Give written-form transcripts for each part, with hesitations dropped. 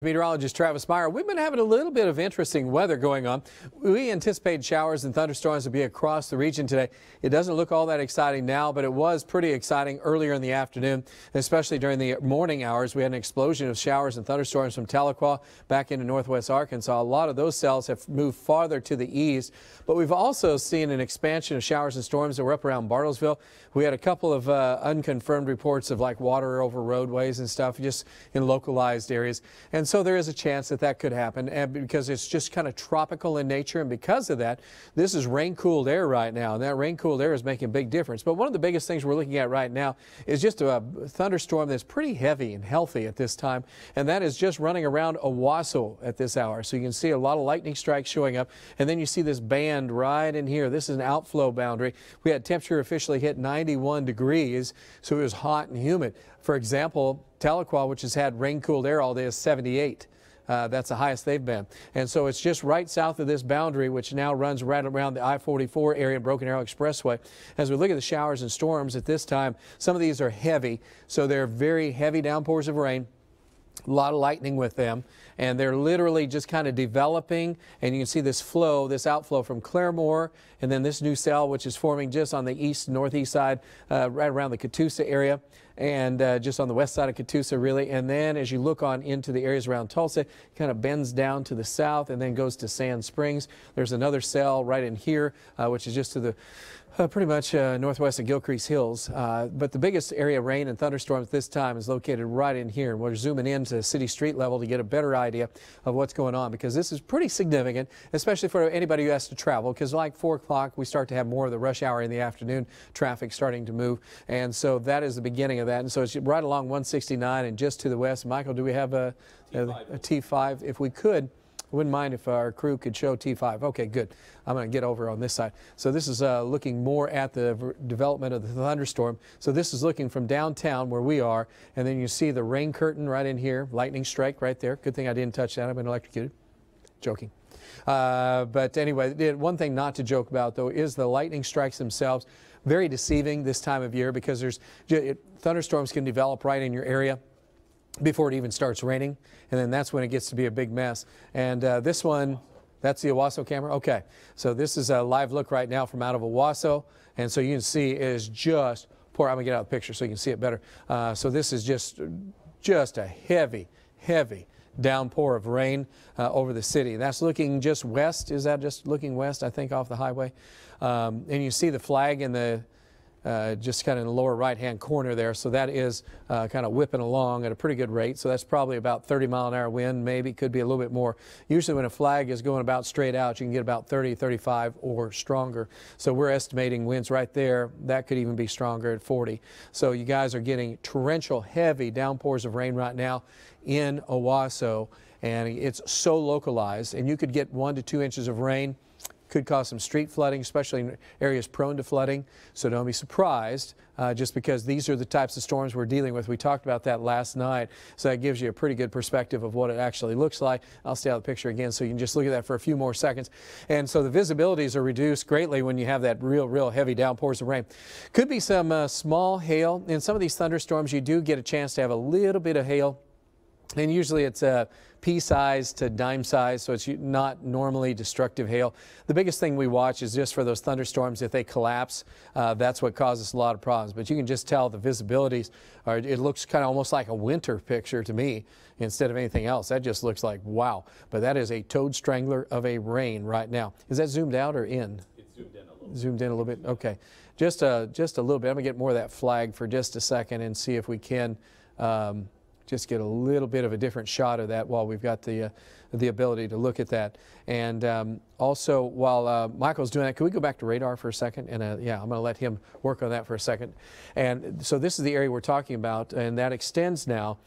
Meteorologist Travis Meyer. We've been having a little bit of interesting weather going on. We anticipate showers and thunderstorms to be across the region today. It doesn't look all that exciting now, but it was pretty exciting earlier in the afternoon, especially during the morning hours. We had an explosion of showers and thunderstorms from Tahlequah back into northwest Arkansas. A lot of those cells have moved farther to the east, but we've also seen an expansion of showers and storms that were up around Bartlesville. We had a couple of unconfirmed reports of like water over roadways and stuff just in localized areas. And so there is a chance that that could happen, and because it's just kind of tropical in nature, and because of that, this is rain-cooled air right now, and that rain-cooled air is making a big difference. But one of the biggest things we're looking at right now is just a thunderstorm that's pretty heavy and healthy at this time, and that is just running around Owasso at this hour. So you can see a lot of lightning strikes showing up, and then you see this band right in here. This is an outflow boundary. We had temperature officially hit 91 degrees, so it was hot and humid. For example, Tahlequah, which has had rain-cooled air all day, is 78. That's the highest they've been. And so it's just right south of this boundary, which now runs right around the I-44 area and Broken Arrow Expressway. As we look at the showers and storms at this time, some of these are heavy, so they're very heavy downpours of rain. A lot of lightning with them, and they're literally just kind of developing, and you can see this flow, this outflow from Claremore, and then this new cell which is forming just on the east northeast side, right around the Catoosa area, and just on the west side of Catoosa really. And then as you look on into the areas around Tulsa, it kind of bends down to the south and then goes to Sand Springs. There's another cell right in here, which is just to the pretty much northwest of Gilcrease Hills. But the biggest area of rain and thunderstorms this time is located right in here. And we're zooming into city street level to get a better idea of what's going on, because this is pretty significant, especially for anybody who has to travel, because like 4 o'clock we start to have more of the rush hour in the afternoon traffic starting to move. And so that is the beginning of that. And so it's right along 169 and just to the west. Michael, do we have a T5? If we could, I wouldn't mind if our crew could show T5. Okay, good. I'm going to get over on this side. So this is looking more at the development of the thunderstorm. So this is looking from downtown where we are, and then you see the rain curtain right in here, lightning strike right there. Good thing I didn't touch that. I've been electrocuted. Joking. But anyway, one thing not to joke about, though, is the lightning strikes themselves. Very deceiving this time of year, because thunderstorms can develop right in your area before it even starts raining, and then that's when it gets to be a big mess. And this one, that's the Owasso camera. Okay, so this is a live look right now from out of Owasso, and so you can see it is just poor. I'm gonna get out the picture so you can see it better. So this is just a heavy downpour of rain over the city. That's looking just west. Is that just looking west, I think, off the highway? And you see the flag in the just kind of in the lower right-hand corner there. So that is kind of whipping along at a pretty good rate. So that's probably about 30-mile-an-hour wind, maybe. Could be a little bit more. Usually when a flag is going about straight out, you can get about 30, 35 or stronger. So we're estimating winds right there. That could even be stronger at 40. So you guys are getting torrential, heavy downpours of rain right now in Owasso. And it's so localized. And you could get 1 to 2 inches of rain. Could cause some street flooding, especially in areas prone to flooding. So don't be surprised, just because these are the types of storms we're dealing with. We talked about that last night, so that gives you a pretty good perspective of what it actually looks like. I'll stay out of the picture again so you can just look at that for a few more seconds. And so the visibilities are reduced greatly when you have that real heavy downpours of rain. Could be some small hail. In some of these thunderstorms, you do get a chance to have a little bit of hail. And usually it's pea size to dime size, so it's not normally destructive hail. The biggest thing we watch is just for those thunderstorms, if they collapse, that's what causes a lot of problems. But you can just tell the visibilities it looks kind of almost like a winter picture to me instead of anything else. That just looks like wow. But that is a toad strangler of a rain right now. Is that zoomed out or in? It's zoomed in a little. Zoomed in a little bit? Okay. Just a little bit. I'm going to get more of that flag for just a second and see if we can just get a little bit of a different shot of that while we've got the ability to look at that. And also, while Michael's doing that, can we go back to radar for a second? And yeah, I'm going to let him work on that for a second. And so this is the area we're talking about, and that extends now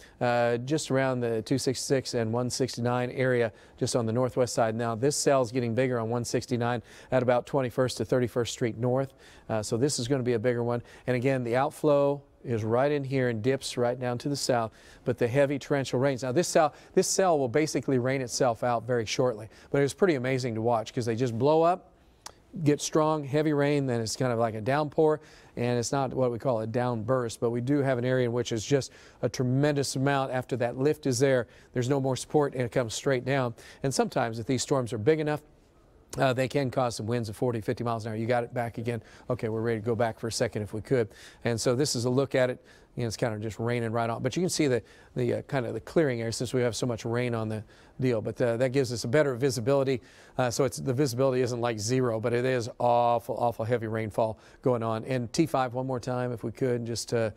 just around the 266 and 169 area, just on the northwest side. Now, this cell is getting bigger on 169 at about 21st to 31st Street North. So this is going to be a bigger one. And again, the outflow is right in here and dips right down to the south, but the heavy torrential rains. Now this cell will basically rain itself out very shortly, but it's pretty amazing to watch because they just blow up get strong, heavy rain, then it's kind of like a downpour, and it's not what we call a downburst, but we do have an area in which is just a tremendous amount. After that lift is there, there's no more support, and it comes straight down. And sometimes if these storms are big enough, they can cause some winds of 40, 50 miles an hour. You got it back again. Okay, we're ready to go back for a second if we could. And so this is a look at it. You know, it's kind of just raining right on, but you can see the kind of the clearing area since we have so much rain on the deal. But that gives us a better visibility. So the visibility isn't like zero, but it is awful heavy rainfall going on. And T5 one more time if we could, just to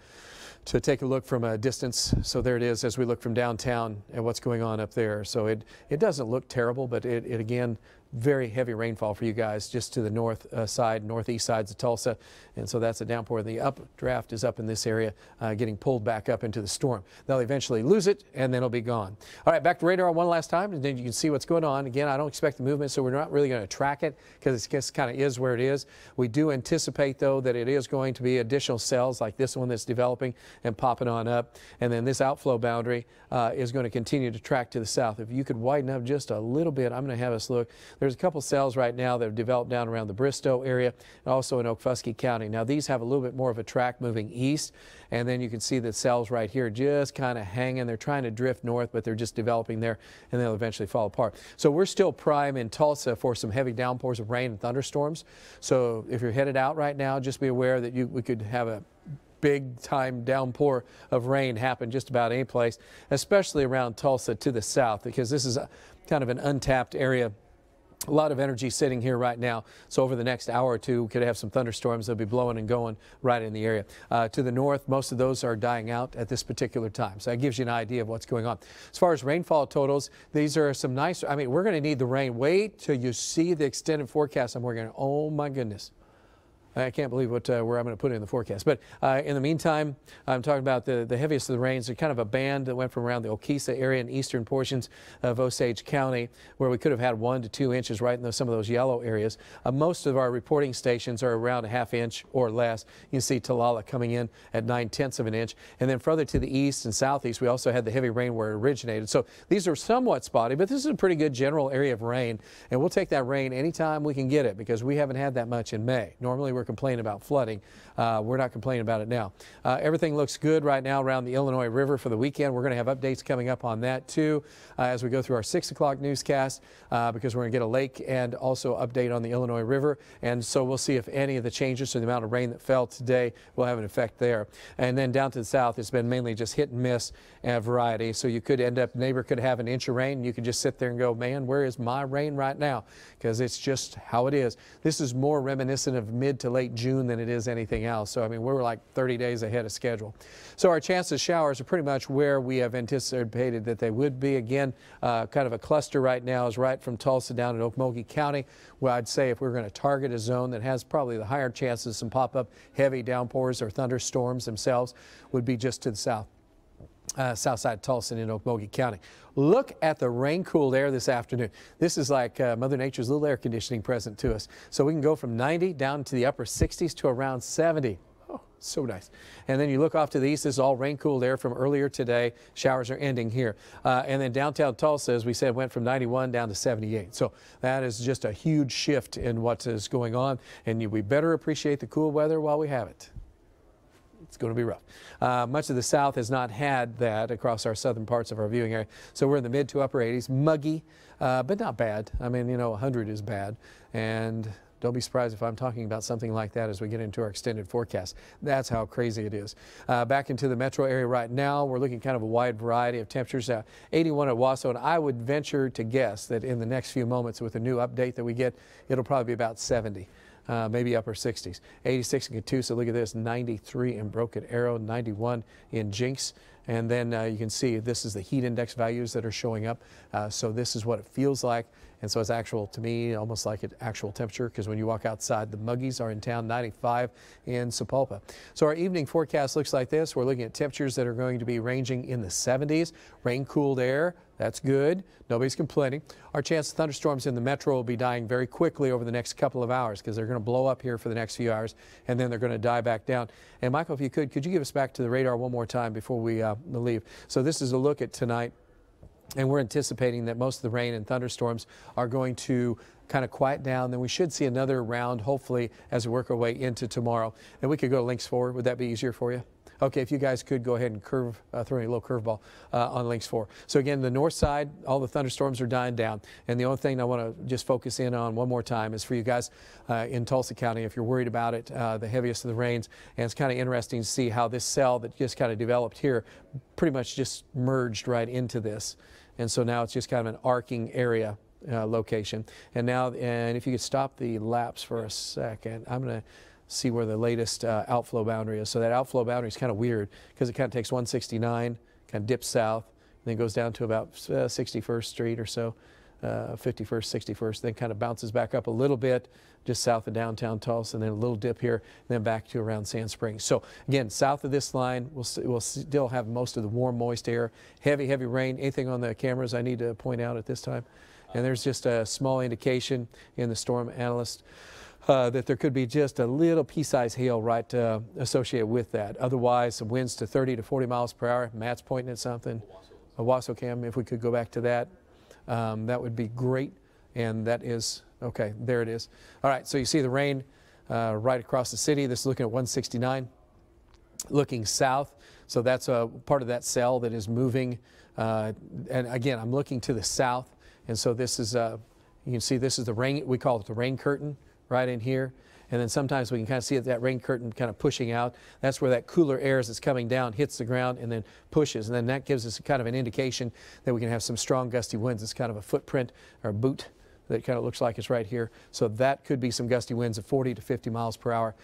take a look from a distance. So there it is as we look from downtown and what's going on up there. So it doesn't look terrible, but it again, very heavy rainfall for you guys just to the north side, northeast sides of Tulsa. And so that's a downpour. The updraft is up in this area, getting pulled back up into the storm. They'll eventually lose it, and then it'll be gone. All right, back to radar one last time, and then you can see what's going on. Again, I don't expect the movement, so we're not really going to track it because it just kind of is where it is. We do anticipate, though, that it is going to be additional cells like this one that's developing and popping on up. And then this outflow boundary is going to continue to track to the south. If you could widen up just a little bit, I'm going to have us look. There's a couple cells right now that have developed down around the Bristow area and also in Okfuskee County. Now these have a little bit more of a track moving east, and then you can see the cells right here just kind of hanging. They're trying to drift north, but they're just developing there, and they'll eventually fall apart. So we're still prime in Tulsa for some heavy downpours of rain and thunderstorms. So if you're headed out right now, just be aware that we could have a big time downpour of rain happen just about any place, especially around Tulsa to the south, because this is kind of an untapped area. A lot of energy sitting here right now. So over the next hour or two, we could have some thunderstorms. They'll be blowing and going right in the area. To the north, most of those are dying out at this particular time. So that gives you an idea of what's going on. As far as rainfall totals, these are some nice, I mean, we're going to need the rain. Wait till you see the extended forecast. I'm working on, oh my goodness. I can't believe where I'm going to put it in the forecast. But in the meantime, I'm talking about the heaviest of the rains. They're kind of a band that went from around the Okesa area and eastern portions of Osage County, where we could have had 1 to 2 inches right in some of those yellow areas. Most of our reporting stations are around a ½ inch or less. You can see Talala coming in at 9/10 of an inch. And then further to the east and southeast, we also had the heavy rain where it originated. So these are somewhat spotty, but this is a pretty good general area of rain. And we'll take that rain anytime we can get it, because we haven't had that much in May. Normally we're complaining about flooding. We're not complaining about it now. Everything looks good right now around the Illinois River for the weekend. We're going to have updates coming up on that too as we go through our 6 o'clock newscast, because we're going to get a lake and also update on the Illinois River. And so we'll see if any of the changes to the amount of rain that fell today will have an effect there. And then down to the south, it's been mainly just hit and miss and variety. So you could end up, neighbor could have an inch of rain, and you could just sit there and go, man, where is my rain right now? Because it's just how it is. This is more reminiscent of mid to late June than it is anything else. So I mean, we're like 30 days ahead of schedule. So our chances of showers are pretty much where we have anticipated that they would be. Again, kind of a cluster right now is right from Tulsa down in Okmulgee County, where I'd say if we're going to target a zone that has probably the higher chances of some pop-up heavy downpours or thunderstorms themselves, would be just to the south. South side of Tulsa in Okmulgee County. Look at the rain-cooled air this afternoon. This is like Mother Nature's little air conditioning present to us. So we can go from 90 down to the upper 60s to around 70. Oh, so nice. And then you look off to the east, this is all rain-cooled air from earlier today. Showers are ending here. And then downtown Tulsa, as we said, went from 91 down to 78. So that is just a huge shift in what is going on. And we better appreciate the cool weather while we have it. It's going to be rough. Much of the south has not had that across our southern parts of our viewing area. So we're in the mid to upper 80s, muggy, but not bad. I mean, you know, 100 is bad. And don't be surprised if I'm talking about something like that as we get into our extended forecast. That's how crazy it is. Back into the metro area right now, we're looking kind of a wide variety of temperatures. 81 at Wausau, and I would venture to guess that in the next few moments with a new update that we get, it'll probably be about 70. Maybe upper 60s. 86 in Catoosa, look at this, 93 in Broken Arrow, 91 in Jinx. And then you can see this is the heat index values that are showing up. So this is what it feels like. And so it's actual, to me, almost like an actual temperature, because when you walk outside, the muggies are in town, 95 in Sapulpa. So our evening forecast looks like this. We're looking at temperatures that are going to be ranging in the 70s. Rain-cooled air, that's good. Nobody's complaining. Our chance of thunderstorms in the metro will be dying very quickly over the next couple of hours, because they're going to blow up here for the next few hours, and then they're going to die back down. And Michael, if you could you give us back to the radar one more time before we leave? So this is a look at tonight. And we're anticipating that most of the rain and thunderstorms are going to kind of quiet down. Then we should see another round, hopefully, as we work our way into tomorrow. And we could go to links 4. Would that be easier for you? Okay, if you guys could go ahead and throw a little curveball on links 4. So again, the north side, all the thunderstorms are dying down. And the only thing I want to just focus in on one more time is for you guys in Tulsa County, if you're worried about it, the heaviest of the rains. And it's kind of interesting to see how this cell that just kind of developed here pretty much just merged right into this. And so now it's just kind of an arcing area location. And now, and if you could stop the lapse for a second, I'm going to see where the latest outflow boundary is. So that outflow boundary is kind of weird because it kind of takes 169, kind of dips south, and then goes down to about 61st Street or so, 51st, 61st, then kind of bounces back up a little bit just south of downtown Tulsa, and then a little dip here, and then back to around Sand Springs. So again, south of this line, we'll still have most of the warm, moist air, heavy rain. Anything on the cameras I need to point out at this time? And there's just a small indication in the storm analyst that there could be just a little pea-sized hail right associated with that. Otherwise, some winds to 30 to 40 miles per hour. Matt's pointing at something. Owasso Cam, if we could go back to that, that would be great. And that is, okay, there it is. All right, so you see the rain right across the city. This is looking at 169, looking south. So that's a part of that cell that is moving. And again, I'm looking to the south. And so this is, you can see this is the rain, we call it the rain curtain right in here. And then sometimes we can kind of see that rain curtain kind of pushing out. That's where that cooler air as it's coming down hits the ground and then pushes. And then that gives us kind of an indication that we can have some strong gusty winds. It's kind of a footprint or a boot that kind of looks like it's right here. So that could be some gusty winds of 40 to 50 miles per hour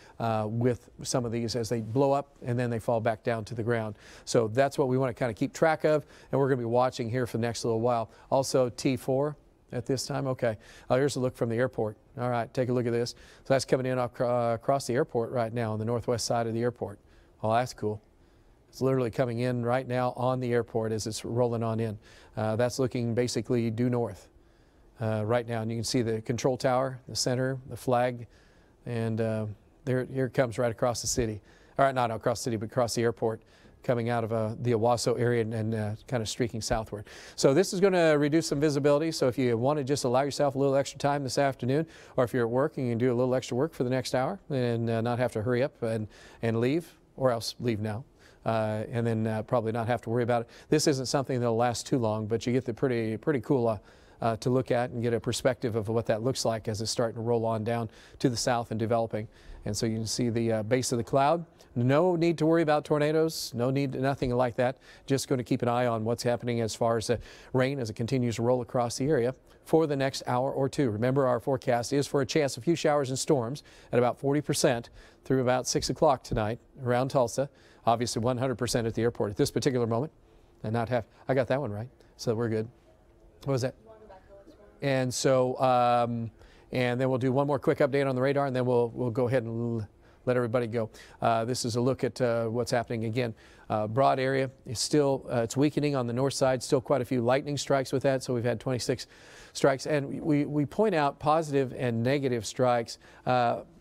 with some of these as they blow up and then they fall back down to the ground. So that's what we want to kind of keep track of, and we're going to be watching here for the next little while. Also T4 at this time. Okay, here's a look from the airport. All right, take a look at this. So that's coming in across the airport right now on the northwest side of the airport. Oh, that's cool. It's literally coming in right now on the airport as it's rolling on in. That's looking basically due north. Right now, and you can see the control tower, the center, the flag, and here it comes right across the city. All right, not across the city, but across the airport, coming out of the Owasso area and kind of streaking southward. So this is going to reduce some visibility. So if you want to just allow yourself a little extra time this afternoon, or if you're at work and you can do a little extra work for the next hour and not have to hurry up and leave, or else leave now. And then probably not have to worry about it. This isn't something that'll last too long, but you get the pretty cool to look at and get a perspective of what that looks like as it's starting to roll on down to the south and developing. And so you can see the base of the cloud. No need to worry about tornadoes, nothing like that. Just going to keep an eye on what's happening as far as the rain as it continues to roll across the area for the next hour or two. Remember, our forecast is for a chance of a few showers and storms at about 40% through about 6 o'clock tonight around Tulsa. Obviously 100% at the airport at this particular moment. And not have, I got that one right, so we're good. What was that? And so, and then we'll do one more quick update on the radar, and then we'll go ahead and let everybody go. This is a look at what's happening again. Broad area is still, it's weakening on the north side, still quite a few lightning strikes with that. So we've had 26 strikes, and we point out positive and negative strikes.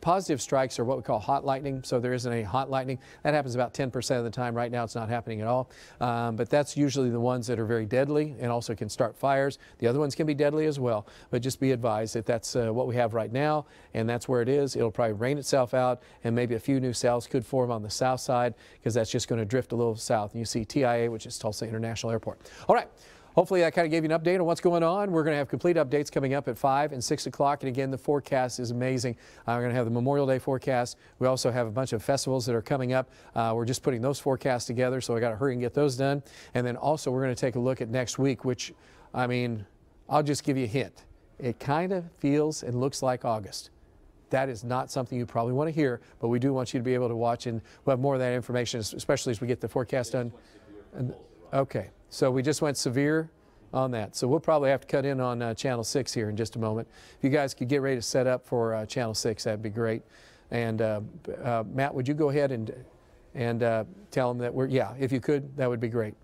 Positive strikes are what we call hot lightning, so there isn't any hot lightning. That happens about 10% of the time. Right now it's not happening at all, but that's usually the ones that are very deadly and also can start fires. The other ones can be deadly as well, but just be advised that that's what we have right now, and that's where it is. It'll probably rain itself out, and maybe a few new cells could form on the south side because that's just going to drift a little south. And you see TIA, which is Tulsa International Airport. All right. Hopefully that kind of gave you an update on what's going on. We're going to have complete updates coming up at 5 and 6 o'clock. And again, the forecast is amazing. We're going to have the Memorial Day forecast. We also have a bunch of festivals that are coming up. We're just putting those forecasts together, so I got to hurry and get those done. And then also we're going to take a look at next week, which, I mean, I'll just give you a hint. It kind of feels and looks like August. That is not something you probably want to hear, but we do want you to be able to watch, and we'll have more of that information, especially as we get the forecast done. Okay, so we just went severe on that. So we'll probably have to cut in on Channel 6 here in just a moment. If you guys could get ready to set up for Channel 6, that'd be great. And Matt, would you go ahead and tell them that yeah, if you could, that would be great.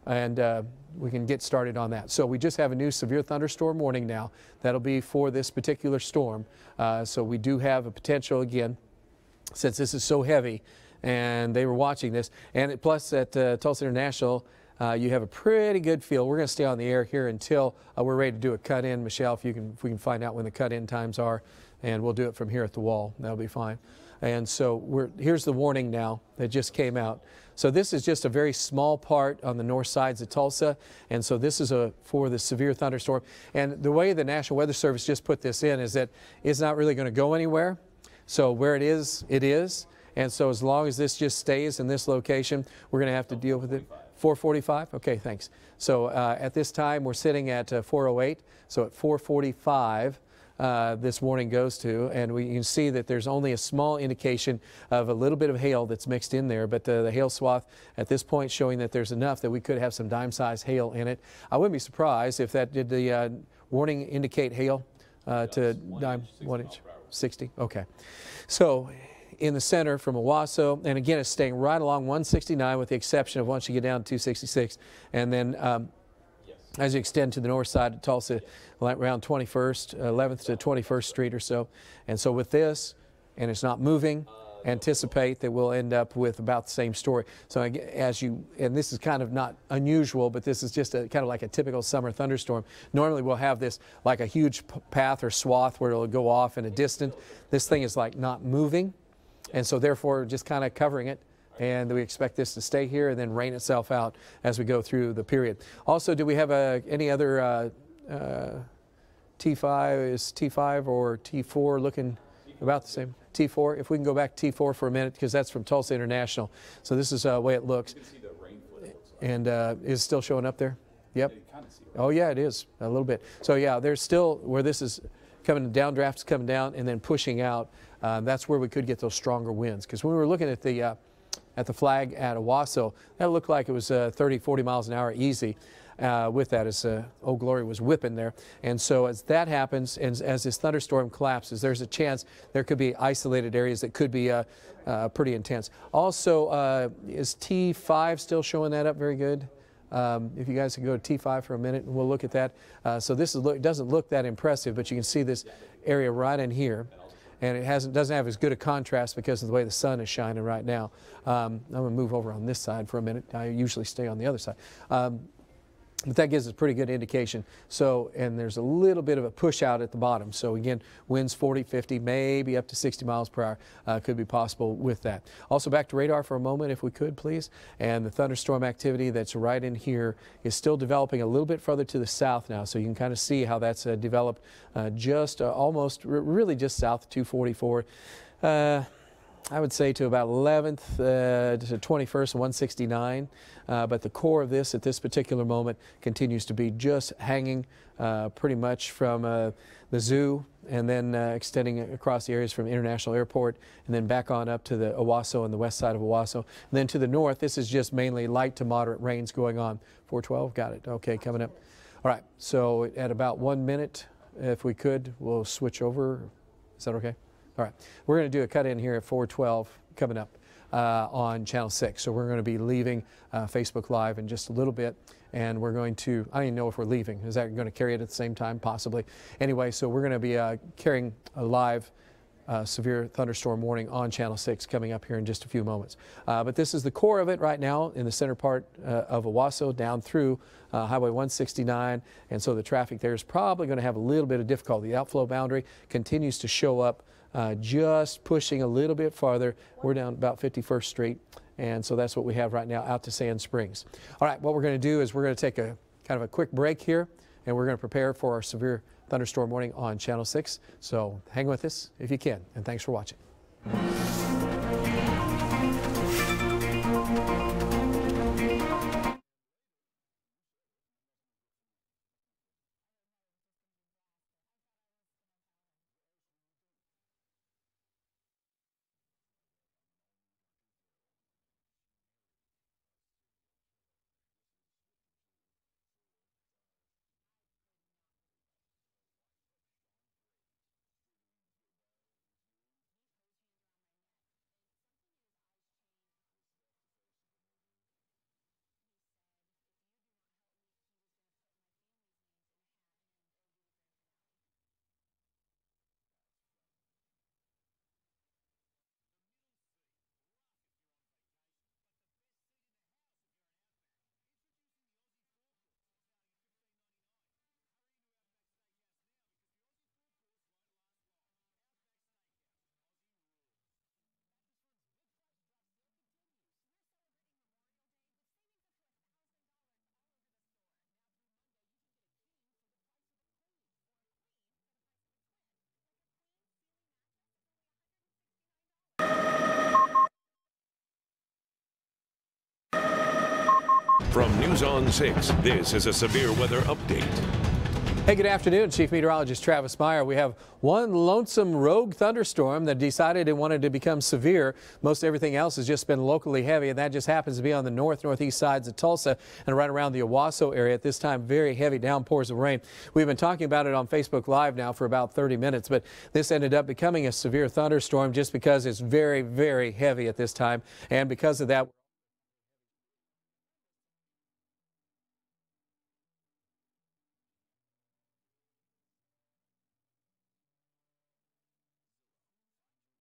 And we can get started on that. So we just have a new severe thunderstorm warning now. That'll be for this particular storm. So we do have a potential, again, since this is so heavy, and they were watching this, and plus at Tulsa International, you have a pretty good feel. We're going to stay on the air here until we're ready to do a cut-in. Michelle, if we can find out when the cut-in times are, and we'll do it from here at the wall. That'll be fine. And so here's the warning now that just came out. So this is just a very small part on the north sides of Tulsa, and so this is for the severe thunderstorm. And the way the National Weather Service just put this in is that it's not really going to go anywhere. So where it is, it is. And so as long as this just stays in this location, we're going to have to deal with it. 445? Okay, thanks. So at this time, we're sitting at 408. So at 445, this warning goes to, and you can see that there's only a small indication of a little bit of hail that's mixed in there, but the hail swath at this point showing that there's enough that we could have some dime-sized hail in it. I wouldn't be surprised if that did the warning indicate hail to dime, 1 inch, 60. Okay. So in the center from Owasso, and again it's staying right along 169 with the exception of once you get down to 266, and then as you extend to the north side of Tulsa, around 21st, 11th to 21st Street or so. And so with this, and it's not moving, anticipate that we'll end up with about the same story. So and this is kind of not unusual, but this is just kind of like a typical summer thunderstorm. Normally we'll have this like a huge path or swath where it'll go off in a distance. This thing is like not moving, and so therefore just kind of covering it. And we expect this to stay here and then rain itself out as we go through the period. Also, do we have any other T5? Is T5 or T4 looking about the same? T4, if we can go back to T4 for a minute, because that's from Tulsa International. So this is the way it looks. You can see the rain foot. And is it still showing up there? Yep. Oh yeah, it is a little bit. So yeah, there's still where this is coming, downdrafts coming down and then pushing out. That's where we could get those stronger winds. Because when we were looking at the flag at Owasso, that looked like it was 30, 40 miles an hour easy with that as Old Glory was whipping there. And so as that happens, and as this thunderstorm collapses, there's a chance there could be isolated areas that could be pretty intense. Also, is T5 still showing that up very good? If you guys can go to T5 for a minute, and we'll look at that. So this doesn't look that impressive, but you can see this area right in here. And it doesn't have as good a contrast because of the way the sun is shining right now. I'm going to move over on this side for a minute. I usually stay on the other side. But that gives us a pretty good indication. So, and there's a little bit of a push out at the bottom. So again, winds 40, 50, maybe up to 60 miles per hour could be possible with that. Also back to radar for a moment, if we could, please. And the thunderstorm activity that's right in here is still developing a little bit further to the south now. So you can kind of see how that's developed just almost really just south of 244. I would say to about 11th to 21st, 169. But the core of this at this particular moment continues to be just hanging pretty much from the zoo and then extending across the areas from International Airport and then back on up to the Owasso and the west side of Owasso. And then to the north, this is just mainly light to moderate rains going on. 412, got it. Okay, coming up. All right, so at about 1 minute, if we could, we'll switch over. Is that okay? All right, we're going to do a cut in here at 412 coming up on Channel 6. So we're going to be leaving Facebook Live in just a little bit, and we're going to, I don't even know if we're leaving. Is that going to carry it at the same time? Possibly. Anyway, so we're going to be carrying a live severe thunderstorm warning on Channel 6 coming up here in just a few moments. But this is the core of it right now in the center part of Owasso down through Highway 169, and so the traffic there is probably going to have a little bit of difficulty. The outflow boundary continues to show up just pushing a little bit farther. We're down about 51st Street, and so that's what we have right now out to Sand Springs. All right, what we're going to do is we're going to take a kind of a quick break here, and we're going to prepare for our severe thunderstorm warning on Channel 6. So hang with us if you can, and thanks for watching. From News on 6, this is a severe weather update. Hey, good afternoon. Chief Meteorologist Travis Meyer. We have one lonesome rogue thunderstorm that decided it wanted to become severe. Most everything else has just been locally heavy, and that just happens to be on the northeast sides of Tulsa and right around the Owasso area. At this time, very heavy downpours of rain. We've been talking about it on Facebook Live now for about 30 minutes, but this ended up becoming a severe thunderstorm just because it's very, very heavy at this time. And because of that,